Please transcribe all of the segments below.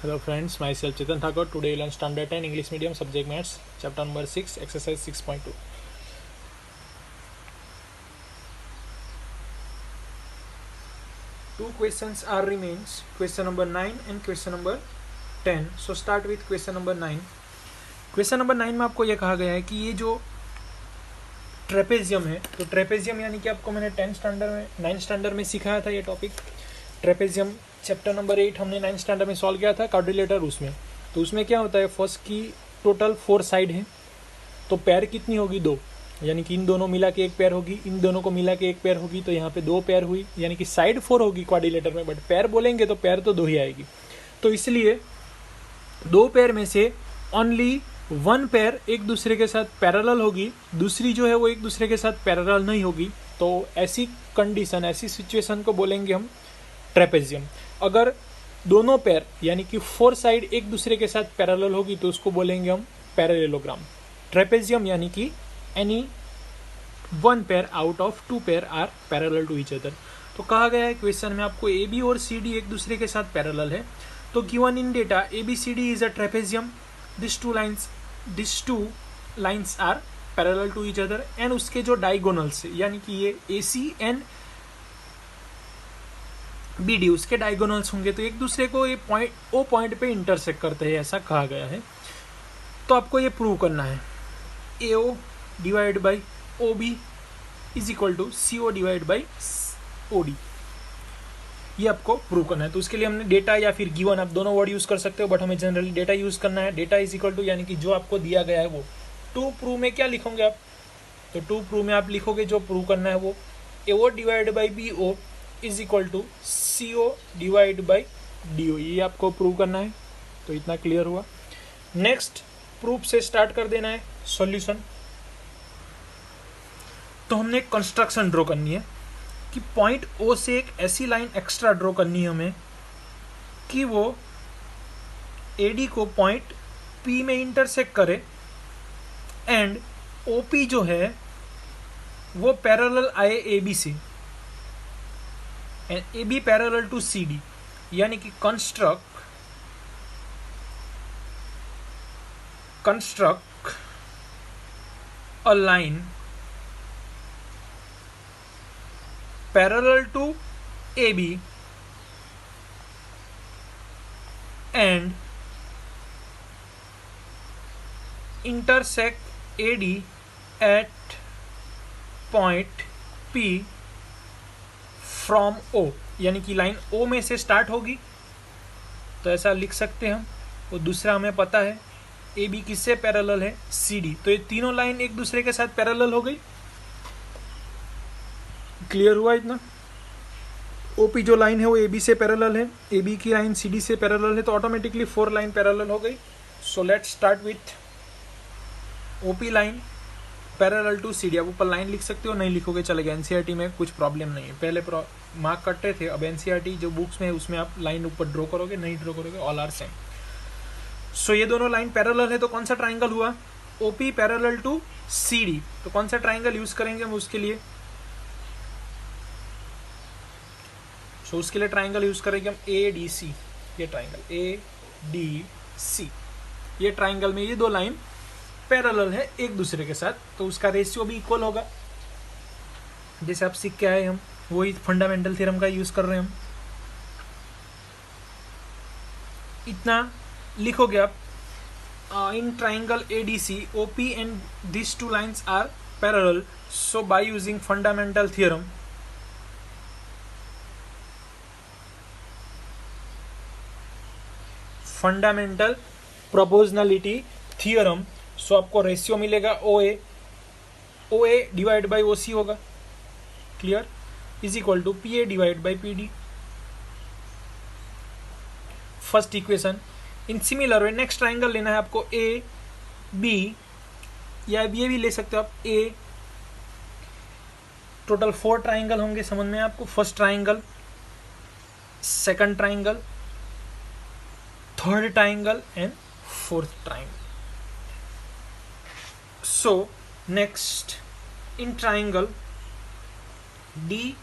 Hello friends, myself Chetan Thakur. Today we learn Standard 10 English Medium Subject Maths, Chapter number 6, Exercise 6.2. Two questions are remains, question number 9 and question number 10. So start with question number 9. Question number 9 में आपको ये कहा गया है कि ये जो trapezium है, तो ट्रेपेजियम यानी कि आपको मैंने 10 स्टैंडर्ड में 9 स्टैंडर्ड में सिखाया था ये टॉपिक. ट्रेपेजियम चैप्टर नंबर 8 हमने 9 स्टैंडर्ड में सॉल्व किया था, क्वाड्रिलेटर उसमें. तो उसमें क्या होता है, फर्स्ट की टोटल 4 साइड है, तो पैर कितनी होगी 2, यानी कि इन दोनों मिला के एक पैर होगी, इन दोनों को मिला के एक पैर होगी, तो यहाँ पे 2 पैर हुई, यानी कि साइड 4 होगी क्वाड्रिलेटर में, बट पैर बोलेंगे तो पैर तो 2 ही आएगी. तो इसलिए 2 पैर में से ओनली 1 पैर एक दूसरे के साथ पैरेलल होगी, दूसरी जो है वो एक दूसरे के साथ पैरेलल नहीं होगी. तो ऐसी कंडीशन, ऐसी सिचुएशन को बोलेंगे हम ट्रेपेजियम. अगर दोनों पैर यानी कि 4 साइड एक दूसरे के साथ पैरेलल होगी तो उसको बोलेंगे हम पैरेललोग्राम. ट्रेपेजियम यानी कि एनी 1 पैर out of 2 pair are parallel to each other. तो कहा गया है क्वेश्चन में आपको ए बी और सी डी एक दूसरे के साथ पैरेलल है. तो given in data A B C D is a trapezium, this two lines are parallel to each other, and उसके जो डायगोनल्स यानी कि ये A C and B D उसके डायगोनल्स होंगे तो एक दूसरे को ये पॉइंट ओ पॉइंट पे इंटरसेक्ट करते हैं, ऐसा कहा गया है. तो आपको ये प्रूव करना है A O divide by O B is equal to C O divide by O D. ये आपको प्रूव करना है. तो उसके लिए हमने डेटा या फिर गिवन, आप दोनों वर्ड यूज कर सकते हो, बट हमें जनरली डेटा यूज करना है. डेटा इज इक्वल टू यानी कि जो आपको दिया गया है वो. टू प्रूव में क्या लिखोगे आप, तो टू प्रूव में आप लिखोगे जो प्रूव करना है वो A O divide by B O is equal to C O divide by D O. ये आपको प्रूव करना है. तो इतना क्लियर हुआ. नेक्स्ट प्रूफ से स्टार्ट कर देना है सॉल्यूशन. तो हमने एक कंस्ट्रक्शन ड्रॉ करनी है कि पॉइंट ओ से एक ऐसी लाइन एक्स्ट्रा ड्रॉ करनी है हमें कि वो ए डी को पॉइंट पी में इंटरसेक्ट करे, एंड ओ पी जो है वो पैरेलल आए ए बी से, and A B parallel to C D. यानी कि construct a line parallel to A B and intersect AD at point P from O. यानी कि लाइन O में से स्टार्ट होगी, तो ऐसा लिख सकते हैं हम. और दूसरा हमें पता है ए बी किससे पैरेलल है, सी डी. तो ये तीनों लाइन एक दूसरे के साथ पैरेलल हो गई. क्लियर हुआ इतना. ओपी जो लाइन है वो ए बी से पैरेलल है, ए बी की लाइन सी डी से पैरेलल है, तो ऑटोमेटिकली 4 लाइन पैरेलल हो गई. So let's start with OP line parallel to C D. आप ऊपर लाइन लिख सकते हो, नहीं लिखोगे चलेगा, एनसीईआरटी में कुछ प्रॉब्लम नहीं है. पहले मार्क कटते थे, अब एनसीईआरटी जो बुक्स में है उसमें आप लाइन ऊपर ड्रॉ करोगे, नहीं ड्रॉ करोगे, ऑल आर सेम. सो ये दोनों लाइन पैरेलल है, तो कौन सा ट्राइंगल हुआ, OP parallel to C D. तो कौन सा ट्राइंगल यूज करेंगे हम उसके लिए, सो उसके लिए ट्राइंगल यूज करेंगे हम ए डी सी. ये ट्राइंगल ए डी सी, ये ट्राइंगल में ये 2 लाइन पैरेलल है एक दूसरे के साथ, तो उसका रेशियो भी इक्वल होगा. जैसे आप सीख के आए, हम वही फंडामेंटल थ्योरम का यूज कर रहे हैं हम. इतना लिखोगे आप. In triangle A D C O P and this 2 lines are parallel, so by using fundamental theorem fundamental proportionality theorem, so आपको रेशियो मिलेगा ओ A divide by O C होगा. Clear. Is equal to P A divide by P D. First equation. In similar way next triangle लेना है आपको A B, या ये भी ले सकते हो आप ए. टोटल 4 ट्राइंगल होंगे, समझ में आपको. First triangle, second triangle, third triangle and fourth triangle. So next in triangle DAB,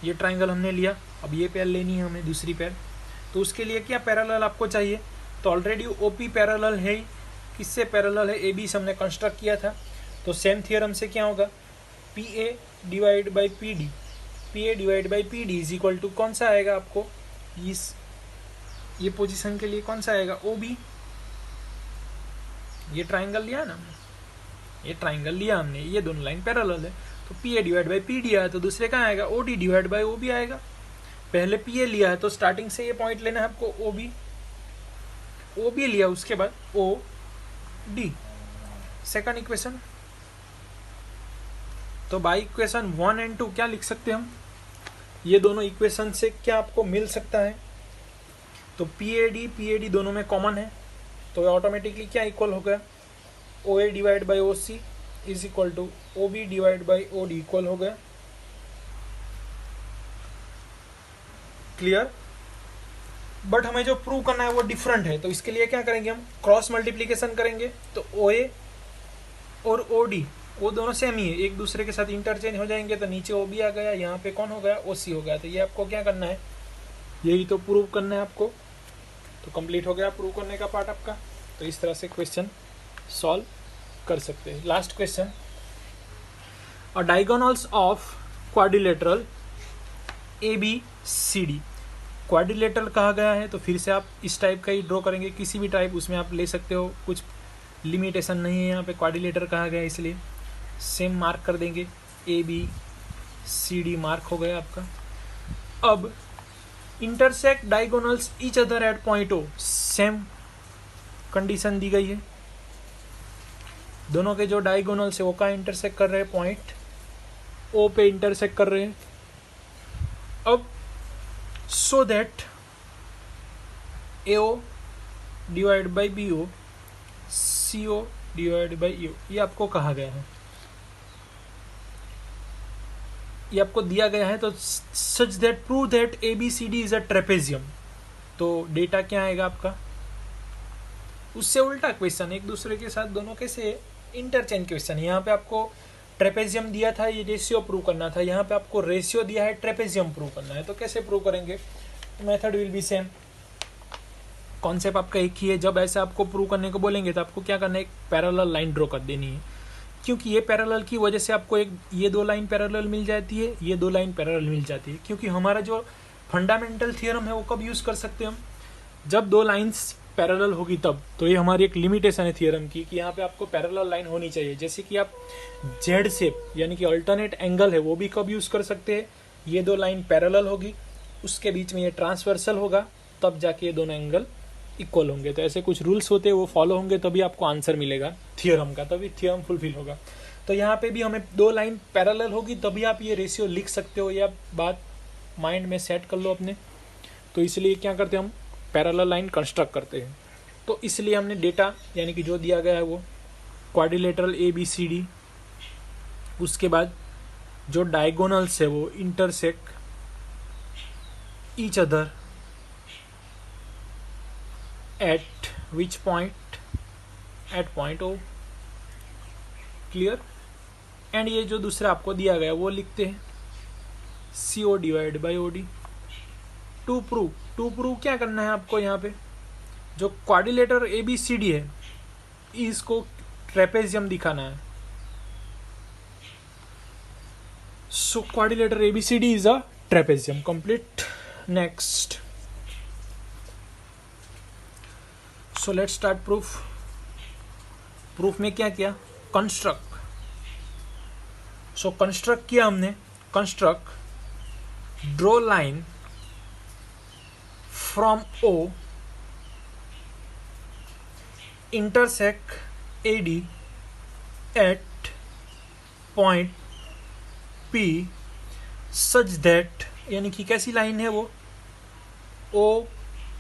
ये ट्राइंगल हमने लिया. अब ये पेयर लेनी है हमें, दूसरी पेयर। तो उसके लिए क्या पैरेलल आपको चाहिए, तो ऑलरेडी ओपी पैरेलल है ही, किससे पैरेलल है, ए बी से हमने कंस्ट्रक्ट किया था। तो सेम थियरम से क्या होगा, P A divide by P D, P A divide by P D is equal to कौन सा आएगा आपको, इस ये पोजीशन के लिए कौन सा आएगा, ओ बी। ये ट्राइंगल लिया ना हमने, ये ट्राइंगल लिया हमने, ये दोनों लाइन पैरेलल है, तो P A divide by P D आया, तो दूसरे कहाँ आएगा, O D divide by O B आएगा। पहले पी ए लिया है तो स्टार्टिंग से ये पॉइंट लेना है आपको, ओ बी लिया, उसके बाद ओ डी, सेकंड इक्वेशन। तो बाई इक्वेशन 1 एंड 2 क्या लिख सकते हैं हम, ये दोनों इक्वेशन से क्या आपको मिल सकता है, तो पी ए डी दोनों में कॉमन है, तो ऑटोमेटिकली क्या इक्वल हो गया, O A divide by O C is equal to O B divide by O D equal हो गया। क्लियर। बट हमें जो प्रूव करना है वो डिफरेंट है, तो इसके लिए क्या करेंगे हम, क्रॉस मल्टीप्लीकेशन करेंगे। तो ओ ए और ओ डी वो दोनों सेम ही है, एक दूसरे के साथ इंटरचेंज हो जाएंगे, तो नीचे ओ बी आ गया, यहाँ पे कौन हो गया, ओ सी हो गया। तो ये आपको क्या करना है, यही तो प्रूव करना है आपको। तो कंप्लीट हो गया प्रूव करने का पार्ट आपका। तो इस तरह से क्वेश्चन सॉल्व कर सकते हैं। Last question, diagonals of quadrilateral A B C D, quadrilateral कहा गया है तो फिर से आप इस टाइप का ही ड्रॉ करेंगे, किसी भी टाइप उसमें आप ले सकते हो, कुछ लिमिटेशन नहीं है। यहाँ पे क्वाड्रिलेटर कहा गया है इसलिए सेम मार्क कर देंगे, A B C D mark हो गया आपका। अब intersect diagonals each other at point O, same condition दी गई है, दोनों के जो डायगोनल्स है वो कहाँ इंटरसेक्ट कर रहे हैं, पॉइंट ओ पे इंटरसेक्ट कर रहे हैं। अब so that A O divide by B O, C O divide by E O, ये आपको कहा गया है, ये आपको दिया गया है। तो such that prove that A B C D is a trapezium, तो डेटा क्या आएगा आपका, उससे उल्टा क्वेश्चन, एक दूसरे के साथ दोनों कैसे इंटरचेंज क्वेश्चन। यहाँ पे आपको ट्रेपेजियम दिया था, ये रेशियो प्रूव करना था, यहाँ पे आपको रेशियो दिया है, ट्रेपेजियम प्रूव करना है। तो कैसे प्रूव करेंगे, method will be same, concept आपका एक ही है। जब ऐसे आपको प्रूव करने को बोलेंगे तो आपको क्या करना है, एक पैरेलल लाइन ड्रॉ कर देनी है, क्योंकि ये पैरेलल की वजह से आपको एक ये दो लाइन पैरेलल मिल जाती है, ये दो लाइन पैरेलल मिल जाती है। क्योंकि हमारा जो फंडामेंटल थ्योरम है वो कब यूज़ कर सकते हैं हम, जब दो लाइन्स पैरेलल होगी तब। तो ये हमारी एक लिमिटेशन है थ्योरम की कि यहाँ पे आपको पैरेलल लाइन होनी चाहिए। जैसे कि आप जेड शेप यानी कि अल्टरनेट एंगल है वो भी कब यूज़ कर सकते हैं, ये दो लाइन पैरेलल होगी, उसके बीच में ये ट्रांसवर्सल होगा, तब जाके ये दोनों एंगल इक्वल होंगे। तो ऐसे कुछ रूल्स होते हैं, वो फॉलो होंगे तभी आपको आंसर मिलेगा थ्योरम का, तभी थ्योरम फुलफिल होगा। तो यहाँ पे भी हमें दो लाइन पैरेलल होगी तभी आप ये रेशियो लिख सकते हो, ये आप बात माइंड में सेट कर लो अपने। तो इसलिए क्या करते हैं हम, पैरेलल लाइन कंस्ट्रक्ट करते हैं। तो इसलिए हमने डेटा यानी कि जो दिया गया है वो quadrilateral A B C D, उसके बाद जो डायगोनल्स है वो intersect each other at which point, at point O, clear. And ये जो दूसरा आपको दिया गया वो लिखते हैं C O divide by O D. To prove क्या करना है आपको, यहाँ पे जो quadrilateral A B C D है इसको ट्रेपेजियम दिखाना है। So quadrilateral A B C D is a trapezium, complete. Next, so let's start proof. Proof में क्या किया, कंस्ट्रक्ट। सो कंस्ट्रक्ट किया हमने, construct draw line from O intersect AD at point P such that, यानी कि कैसी line है वो, ओ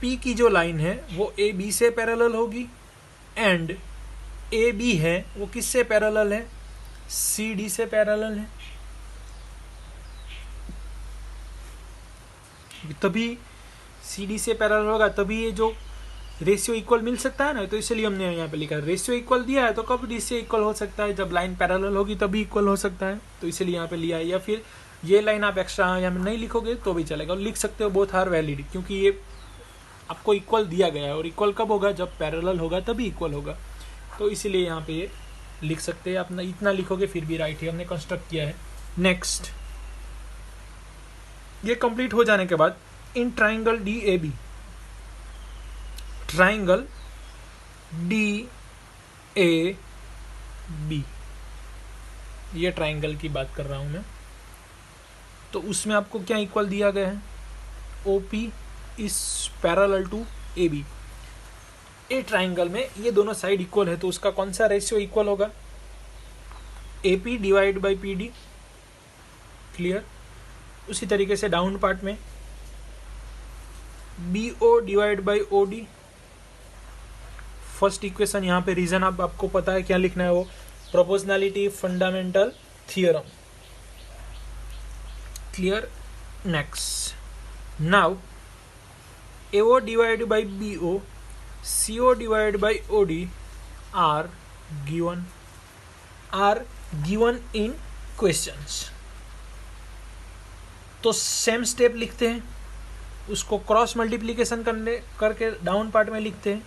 पी की जो लाइन है वो ए बी से पैरेलल होगी, एंड ए बी है वो किससे पैरेलल है, सी डी से पैरेलल है। तभी सी डी से पैरेलल होगा तभी ये जो रेशियो इक्वल मिल सकता है ना। तो इसलिए हमने यहाँ पे लिखा रेशियो इक्वल दिया है, तो कब रेशियो इक्वल हो सकता है, जब लाइन पैरेलल होगी तभी इक्वल हो सकता है। तो इसलिए यहाँ पे लिया है। या फिर ये लाइन आप एक्स्ट्रा या नहीं लिखोगे तो भी चलेगा, और लिख सकते हो बोथ आर वैलिड, क्योंकि ये आपको इक्वल दिया गया है, और इक्वल कब होगा, जब पैरेलल होगा तभी इक्वल होगा। तो इसीलिए यहाँ पे ये लिख सकते हैं। अपना इतना लिखोगे फिर भी राइट ही हमने कंस्ट्रक्ट किया है। नेक्स्ट, ये कंप्लीट हो जाने के बाद in triangle D A B, triangle D A B, ये ट्राइंगल की बात कर रहा हूं मैं, तो उसमें आपको क्या इक्वल दिया गया है, O P is parallel to A B. A triangle में ये दोनों साइड इक्वल है, तो उसका कौन सा रेशियो इक्वल होगा, A P divide by P D. Clear. उसी तरीके से डाउन पार्ट में B O divide by O D. First equation, यहाँ पे रीजन आपको पता है क्या लिखना है, वो proportionality fundamental theorem. Clear. Next, now AO divided by BO, CO divided by OD are given in questions। तो सेम स्टेप लिखते हैं, उसको क्रॉस मल्टीप्लीकेशन करके डाउन पार्ट में लिखते हैं।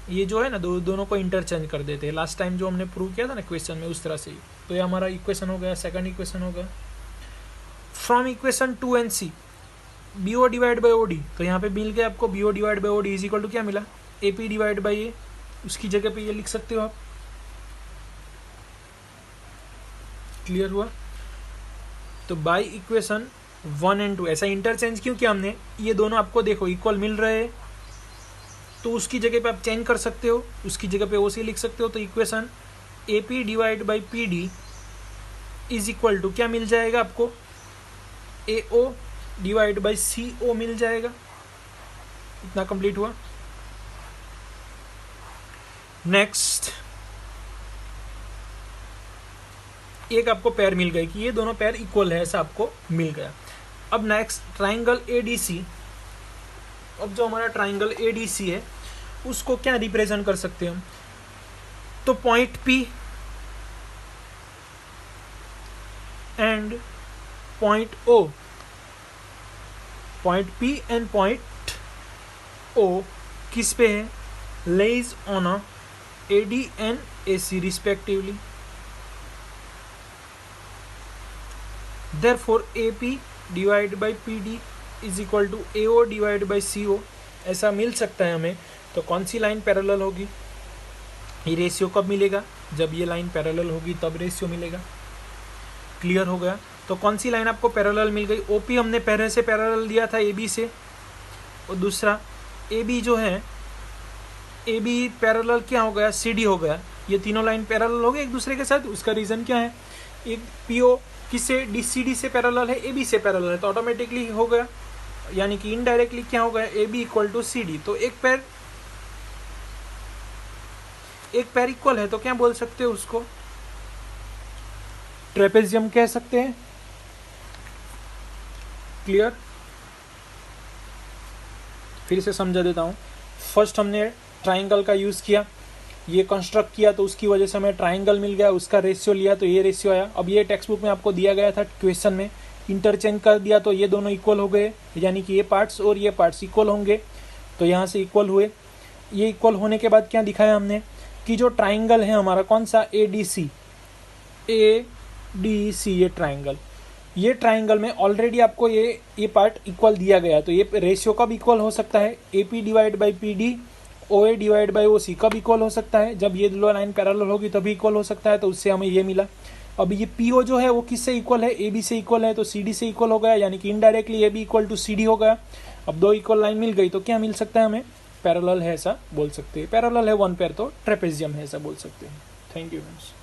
ये जो है ना, दोनों को इंटरचेंज कर देते हैं। लास्ट टाइम जो हमने प्रूव किया था ना क्वेश्चन में, उस तरह से ही। तो ये हमारा इक्वेशन हो गया, सेकंड इक्वेशन हो गया। From equation 2 and C, BO divide by OD, तो यहाँ पे मिल गया आपको BO divide by OD is equal to क्या मिला, AP डिवाइड बाई A। उसकी जगह पे ये लिख सकते हो आप। क्लियर हुआ। तो बाई इक्वेशन 1 and 2 ऐसा इंटरचेंज क्यों किया हमने, ये दोनों आपको देखो इक्वल मिल रहे हैं, तो उसकी जगह पे आप चेंज कर सकते हो, उसकी जगह पे OC लिख सकते हो। तो equation AP divide by PD is equal to क्या मिल जाएगा आपको, AO डिवाइड बाई CO मिल जाएगा। इतना कंप्लीट हुआ। नेक्स्ट, एक आपको पेयर मिल गई कि ये दोनों पेयर इक्वल है, ऐसा आपको मिल गया। अब नेक्स्ट, ट्राइंगल ADC। अब जो हमारा ट्राइंगल ADC है उसको क्या रिप्रेजेंट कर सकते हैं हम, तो point P and point O, point P and point O किस पे है, lies on a AD and AC respectively. Therefore AP divide by PD is equal to AO divide by CO, ऐसा मिल सकता है हमें। तो कौन सी लाइन पैरेलल होगी, ये रेशियो कब मिलेगा, जब ये लाइन पैरेलल होगी तब रेशियो मिलेगा। क्लियर हो गया। तो कौन सी लाइन आपको पैरेलल मिल गई, OP हमने पहले से पैरेलल दिया था AB से, और दूसरा AB जो है, AB पैरेलल क्या हो गया, CD हो गया। ये तीनों लाइन पैरेलल हो गए एक दूसरे के साथ। उसका रीज़न क्या है, एक PO किससे, CD से पैरेलल है, AB से पैरेलल है, तो ऑटोमेटिकली हो गया, यानी कि इनडायरेक्टली क्या हो गया, AB इक्वल टू CD। तो एक पैर इक्वल है, तो क्या बोल सकते हो उसको, ट्रेपेजियम कह सकते हैं। क्लियर। फिर से समझा देता हूँ। फर्स्ट हमने ट्राइंगल का यूज़ किया, ये कंस्ट्रक्ट किया, तो उसकी वजह से हमें ट्राइंगल मिल गया, उसका रेशियो लिया तो ये रेशियो आया। अब ये टेक्स्ट बुक में आपको दिया गया था, क्वेश्चन में इंटरचेंज कर दिया तो ये दोनों इक्वल हो गए, यानी कि ये पार्ट्स और ये पार्ट्स इक्वल होंगे, तो यहाँ से इक्वल हुए। ये इक्वल होने के बाद क्या दिखाया हमने कि जो ट्राइंगल है हमारा कौन सा, ADC, ये ट्राइंगल में ऑलरेडी आपको ये पार्ट इक्वल दिया गया, तो ये रेशियो कब इक्वल हो सकता है, AP divide by PD, OA divide by OC कब इक्वल हो सकता है, जब ये दो लाइन पैरेलल होगी तभी इक्वल हो सकता है। तो उससे हमें ये मिला। अब ये PO जो है वो किससे इक्वल है, AB से इक्वल है, तो CD से इक्वल हो गया, यानी कि indirectly AB equal to CD हो गया। अब दो इक्वल लाइन मिल गई, तो क्या मिल सकता है हमें, पैरेलल है ऐसा बोल सकते हैं। पैरेलल है वन पेयर, तो ट्रेपेजियम है ऐसा बोल सकते हैं। Thank you friends.